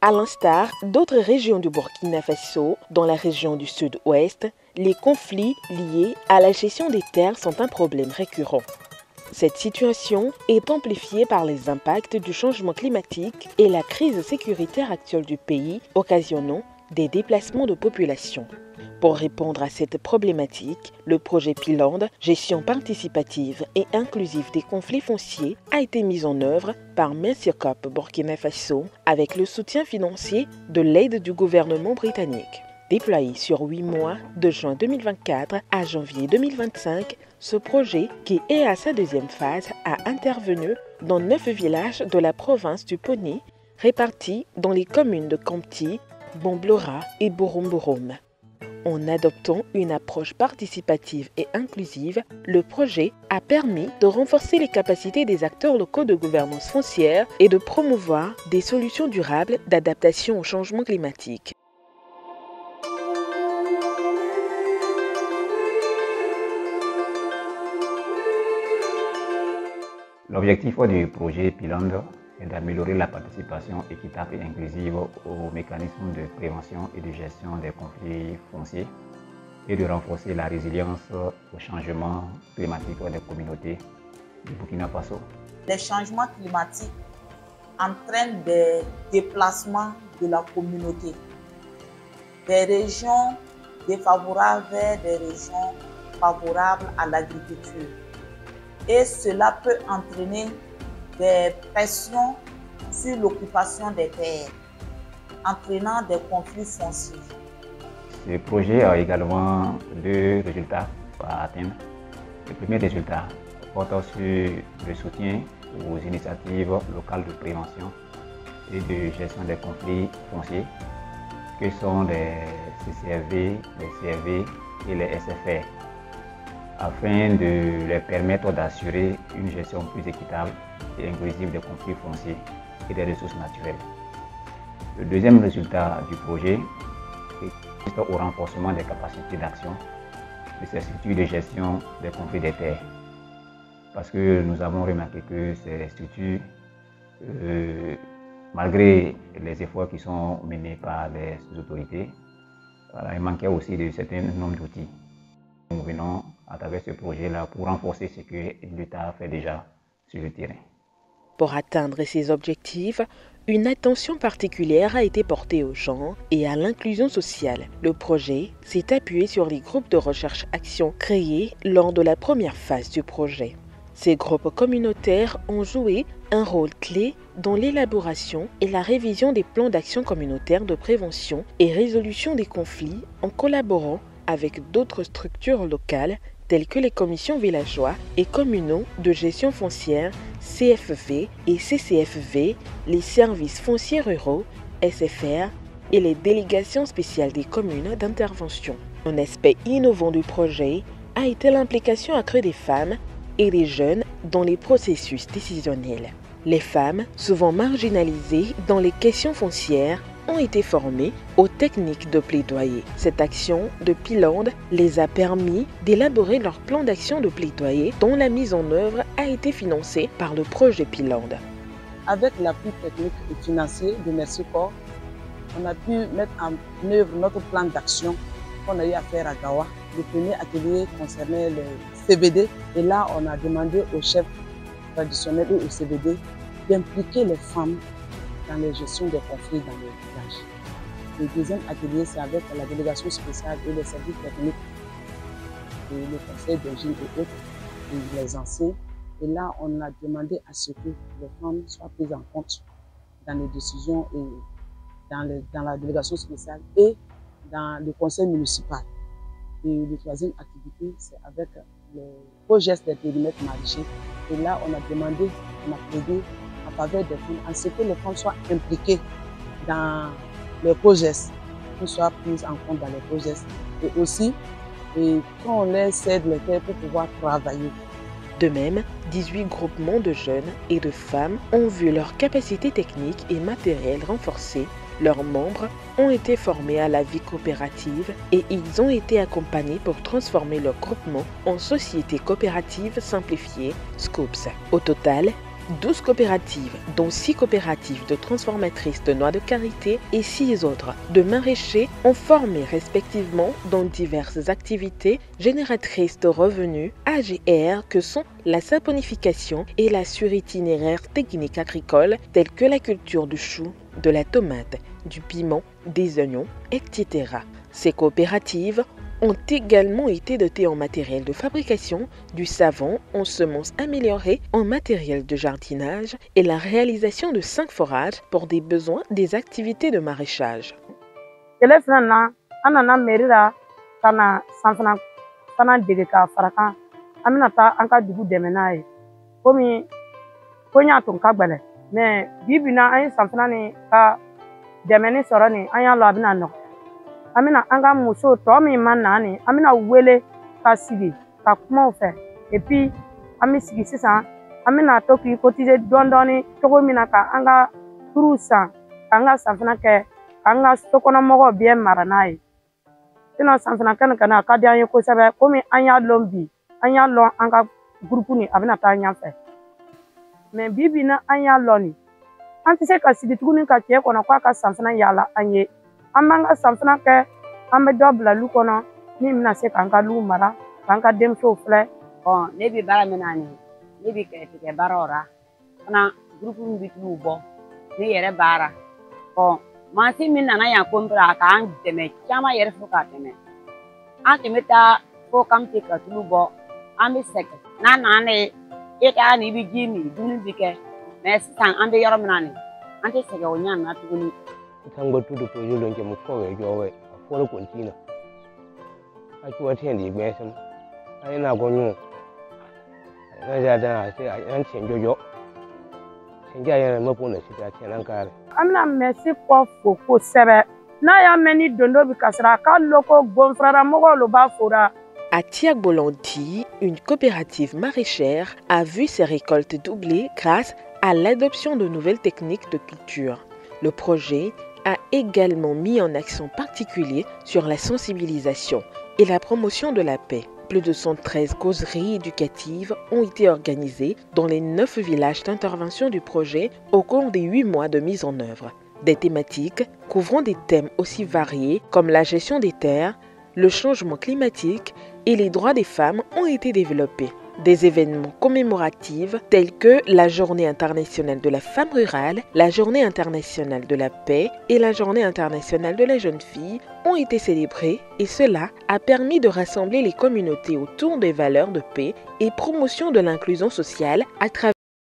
À l'instar d'autres régions du Burkina Faso, dans la région du sud-ouest, les conflits liés à la gestion des terres sont un problème récurrent. Cette situation est amplifiée par les impacts du changement climatique et la crise sécuritaire actuelle du pays, occasionnant des déplacements de population. Pour répondre à cette problématique, le projet Pilande, gestion participative et inclusive des conflits fonciers, a été mis en œuvre par Mercycorp Burkina Faso avec le soutien financier de l'aide du gouvernement britannique. Déployé sur 8 mois, de juin 2024 à janvier 2025, ce projet, qui est à sa deuxième phase, a intervenu dans 9 villages de la province du Poni, répartis dans les communes de Kampti, Bomblora et Borom-Borom. En adoptant une approche participative et inclusive, le projet a permis de renforcer les capacités des acteurs locaux de gouvernance foncière et de promouvoir des solutions durables d'adaptation au changement climatique. L'objectif du projet Pilande est d'améliorer la participation équitable et inclusive aux mécanismes de prévention et de gestion des conflits fonciers et de renforcer la résilience au changement climatique des communautés du Burkina Faso. Les changements climatiques entraînent des déplacements de la communauté, des régions défavorables vers des régions favorables à l'agriculture. Et cela peut entraîner des pressions sur l'occupation des terres, entraînant des conflits fonciers. Ce projet a également 2 résultats à atteindre. Le premier résultat porte sur le soutien aux initiatives locales de prévention et de gestion des conflits fonciers, que sont les CCFV, les CRV et les SFR, afin de leur permettre d'assurer une gestion plus équitable et inclusive des conflits fonciers et des ressources naturelles. Le deuxième résultat du projet est au renforcement des capacités d'action de ces structures de gestion des conflits des terres. Parce que nous avons remarqué que ces structures, malgré les efforts qui sont menés par les autorités, il manquait aussi de certains nombres d'outils. Nous venons à travers ce projet-là pour renforcer ce que l'État fait déjà sur le terrain. Pour atteindre ces objectifs, une attention particulière a été portée au genre et à l'inclusion sociale. Le projet s'est appuyé sur les groupes de recherche-action créés lors de la première phase du projet. Ces groupes communautaires ont joué un rôle clé dans l'élaboration et la révision des plans d'action communautaires de prévention et résolution des conflits en collaborant avec d'autres structures locales telles que les commissions villageois et communaux de gestion foncière CFV et CCFV, les services fonciers ruraux SFR et les délégations spéciales des communes d'intervention. Un aspect innovant du projet a été l'implication accrue des femmes et des jeunes dans les processus décisionnels. Les femmes, souvent marginalisées dans les questions foncières, ont été formées aux techniques de plaidoyer. Cette action de Pilande les a permis d'élaborer leur plan d'action de plaidoyer dont la mise en œuvre a été financée par le projet Pilande. Avec l'appui technique et financier de Mercycorp, on a pu mettre en œuvre notre plan d'action qu'on a eu à faire à Gawa. Le premier atelier concernait le CBD et là on a demandé aux chefs traditionnels et au CBD d'impliquer les femmes dans la gestion des conflits dans les villages. Le deuxième atelier, c'est avec la délégation spéciale et les services techniques, et le conseil des jeunes et autres, et les anciens. Et là, on a demandé à ce que les femmes soient prises en compte dans les décisions et dans la délégation spéciale et dans le conseil municipal. Et la troisième activité, c'est avec le projet des périmètres maraîchers. Et là, on a demandé, on a plaidé en faveur des femmes, en ce que les femmes soient impliquées dans les projets, qu'elles soient prises en compte dans les projets. Et aussi, quand on les cède les terres pour pouvoir travailler. De même, 18 groupements de jeunes et de femmes ont vu leurs capacités techniques et matérielles renforcées. Leurs membres ont été formés à la vie coopérative et ils ont été accompagnés pour transformer leur groupement en société coopérative simplifiée, SCOOPS. Au total, 12 coopératives, dont 6 coopératives de transformatrices de noix de karité et 6 autres de maraîchers, ont formé respectivement dans diverses activités génératrices de revenus AGR que sont la saponification et la sur-itinéraire technique agricole telles que la culture du chou, de la tomate, du piment, des oignons, etc. Ces coopératives ont également été dotées en matériel de fabrication, du savon, en semences améliorées, en matériel de jardinage et la réalisation de 5 forages pour des besoins des activités de maraîchage. Amina anga muso to mi manani amina wele ka sigi ka kuma fe et puis ami sigi sisan amina to ki cotiser dondoni togo mina ka anga turusa anga sanfana ke anga sokono mogo bien maranayi sino sanfana kana ka dianye ko sebe komi anya lombi anya lon anga groupe ni abina ta nya fe mais bibina anya loni antise ka sigi tuguni ka tie kono kwa ka sanfana yala anye amanga sanfana ke ambe dobla lu kono ni mina se kanka lu mara kanka dem so fle bon ne bi bara menani ne bi ke barora na groupe bi lu bo ni yere bara bon ma si min nana ya kompra ka an deme chama yere fu ka teme an teme ta fo kam te ka lu bo an bi sek na ne e ka ni bi jimi dunu bi ke mais san an be yoro menani an te sek o nyan na tuguni Tango tu do projet lonke mu ko we jo we aforo kontina a tuwa ten di gbe sam ai na gonyo na ja da se an chen jojo chen ja yana mo pona si ta chen an kare amna merci ko foko sebe na ya meni dondo bi kasra ka loko gonfrara mogo lo ba fora. À Tiagbolandi, une coopérative maraîchère a vu ses récoltes doubler grâce à l'adoption de nouvelles techniques de culture. Le projet a également mis en accent particulier sur la sensibilisation et la promotion de la paix. Plus de 113 causeries éducatives ont été organisées dans les 9 villages d'intervention du projet au cours des 8 mois de mise en œuvre. Des thématiques couvrant des thèmes aussi variés comme la gestion des terres, le changement climatique et les droits des femmes ont été développés. Des événements commémoratifs tels que la Journée internationale de la femme rurale, la Journée internationale de la paix et la Journée internationale de la jeune fille ont été célébrés et cela a permis de rassembler les communautés autour des valeurs de paix et promotion de l'inclusion sociale à travers